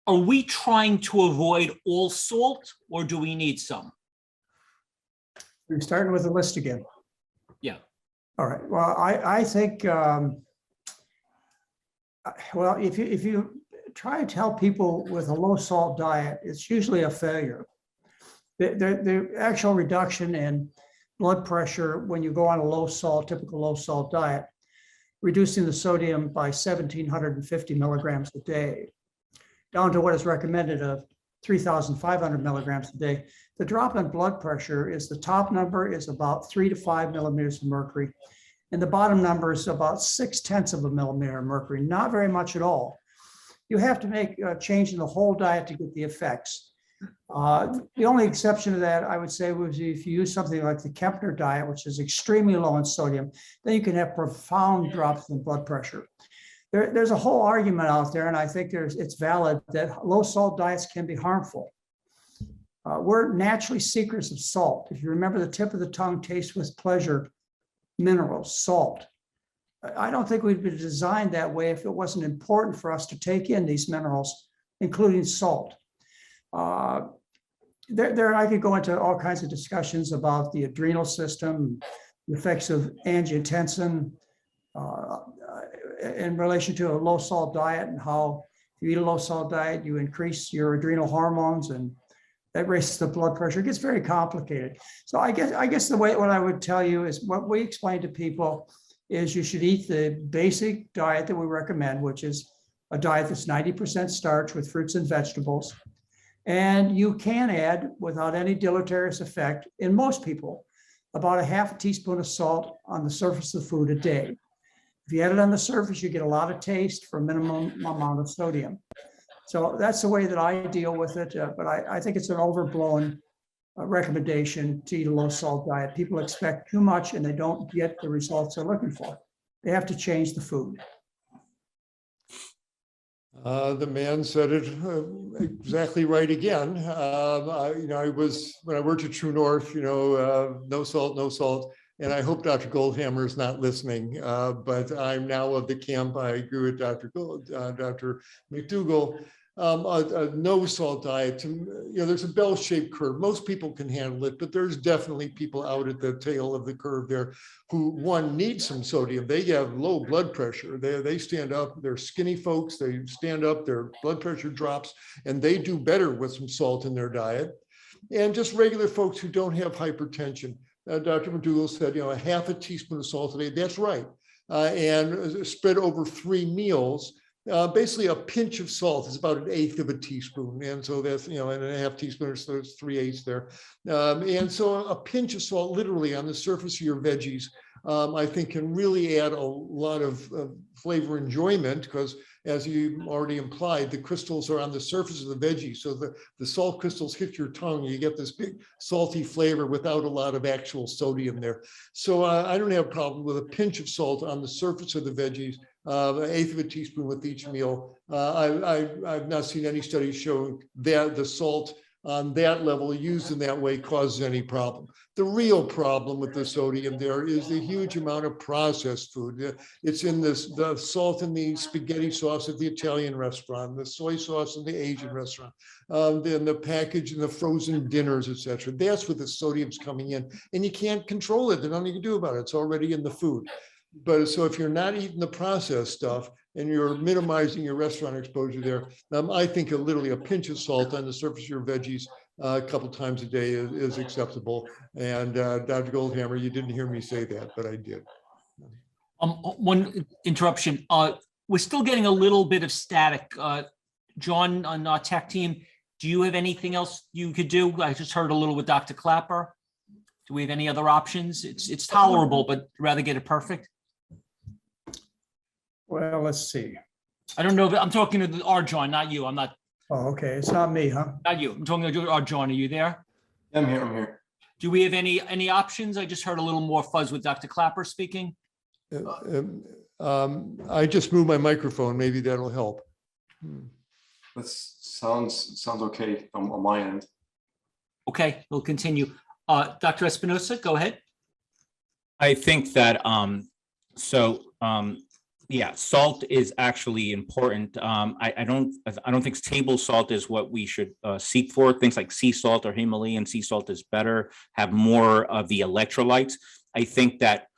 are we trying to avoid all salt, or do we need some? We're starting with the list again. Yeah. All right. Well, I think, well, if you try to tell people with a low salt diet, it's usually a failure. The actual reduction in blood pressure when you go on a low salt, typical low salt diet, reducing the sodium by 1,750 milligrams a day, down to what is recommended of 3,500 milligrams a day. The drop in blood pressure is, the top number is about 3 to 5 millimeters of mercury, and the bottom number is about 0.6 of a millimeter of mercury, not very much at all. You have to make a change in the whole diet to get the effects. The only exception to that, I would say, was if you use something like the Kempner diet, which is extremely low in sodium, then you can have profound drops in blood pressure. There's a whole argument out there, and I think it's valid, that low salt diets can be harmful. We're naturally seekers of salt. If you remember, the tip of the tongue tastes with pleasure, minerals, salt. I don't think we'd be designed that way if it wasn't important for us to take in these minerals, including salt. I could go into all kinds of discussions about the adrenal system, the effects of angiotensin in relation to a low salt diet, and how if you eat a low salt diet, you increase your adrenal hormones, and that raises the blood pressure. It gets very complicated. So I guess the way, what I would tell you is, what we explain to people is you should eat the basic diet that we recommend, which is a diet that's 90% starch with fruits and vegetables. And you can add, without any deleterious effect, in most people, about a half a teaspoon of salt on the surface of food a day. If you add it on the surface, you get a lot of taste for a minimum amount of sodium. So that's the way that I deal with it. But I think it's an overblown recommendation to eat a low salt diet. People expect too much and they don't get the results they're looking for. They have to change the food. The man said it exactly right again. I was, when I worked at True North, no salt, no salt. And I hope Dr. Goldhammer is not listening, but I'm now of the camp. I agree with Dr. McDougall. A no salt diet, there's a bell-shaped curve. Most people can handle it, but there's definitely people out at the tail of the curve there who, one, need some sodium. They have low blood pressure. They stand up. They're skinny folks. They stand up. Their blood pressure drops, and they do better with some salt in their diet. And just regular folks who don't have hypertension. Dr. McDougall said, a half a teaspoon of salt a day. That's right. And spread over 3 meals. Basically, a pinch of salt is about 1/8 of a teaspoon. And so that's, and a half teaspoon, so it's 3/8 there. And so a pinch of salt literally on the surface of your veggies, I think can really add a lot of flavor enjoyment, because as you already implied, the crystals are on the surface of the veggie. So the salt crystals hit your tongue, you get this big salty flavor without a lot of actual sodium there. So I don't have a problem with a pinch of salt on the surface of the veggies, 1/8 of a teaspoon with each meal. I've not seen any studies showing that the salt on that level used in that way causes any problem. The real problem with the sodium there is the huge amount of processed food. It's in the salt in the spaghetti sauce at the Italian restaurant, the soy sauce in the Asian restaurant, then the package and the frozen dinners, etc. That's where the sodium's coming in, and you can't control it. There's nothing you can do about it. It's already in the food. But so if you're not eating the processed stuff and you're minimizing your restaurant exposure there, I think literally a pinch of salt on the surface of your veggies a couple times a day is acceptable. And Dr. Goldhammer, you didn't hear me say that, but I did. One interruption. We're still getting a little bit of static. John, on our tech team, do you have anything else you could do? I just heard a little with Dr. Klaper. Do we have any other options? It's tolerable, but rather get it perfect. Well, let's see. I don't know. I'm talking to our John, not you. I'm not. Oh, okay. It's not me, huh? Not you. I'm talking to our John. Are you there? I'm here. Do we have any options? I just heard a little more fuzz with Dr. Klaper speaking. I just moved my microphone. Maybe that'll help. That sounds okay on my end. Okay, we'll continue. Dr. Espinosa, go ahead. I think that Yeah, salt is actually important. I don't think table salt is what we should seek for. Things like sea salt or Himalayan sea salt is better, have more of the electrolytes. I think that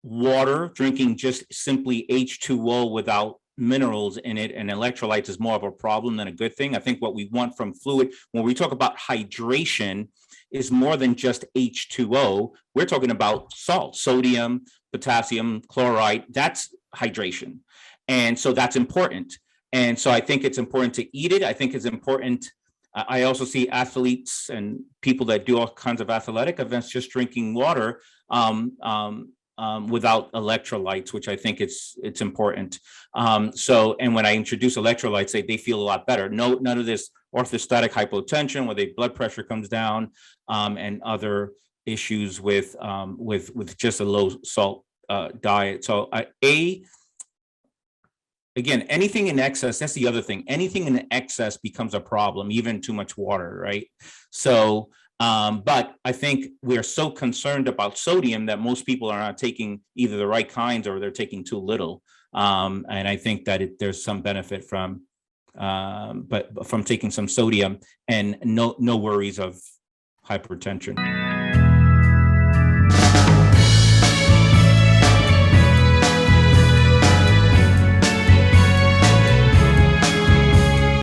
water, drinking just simply H2O without minerals in it and electrolytes is more of a problem than a good thing. I think what we want from fluid, when we talk about hydration, is more than just H2O. We're talking about salt, sodium, potassium, chloride. That's hydration. And so that's important. And so I think it's important to eat it. I think it's important. I also see athletes and people that do all kinds of athletic events just drinking water without electrolytes, which I think it's important. And when I introduce electrolytes, they feel a lot better. None of this orthostatic hypotension where the blood pressure comes down, and other issues with just a low salt diet. So again, anything in excess, that's the other thing. Anything in excess becomes a problem, even too much water, right? So, but I think we're so concerned about sodium that most people are not taking either the right kinds or they're taking too little. And I think that there's some benefit from taking some sodium and no worries of hypertension.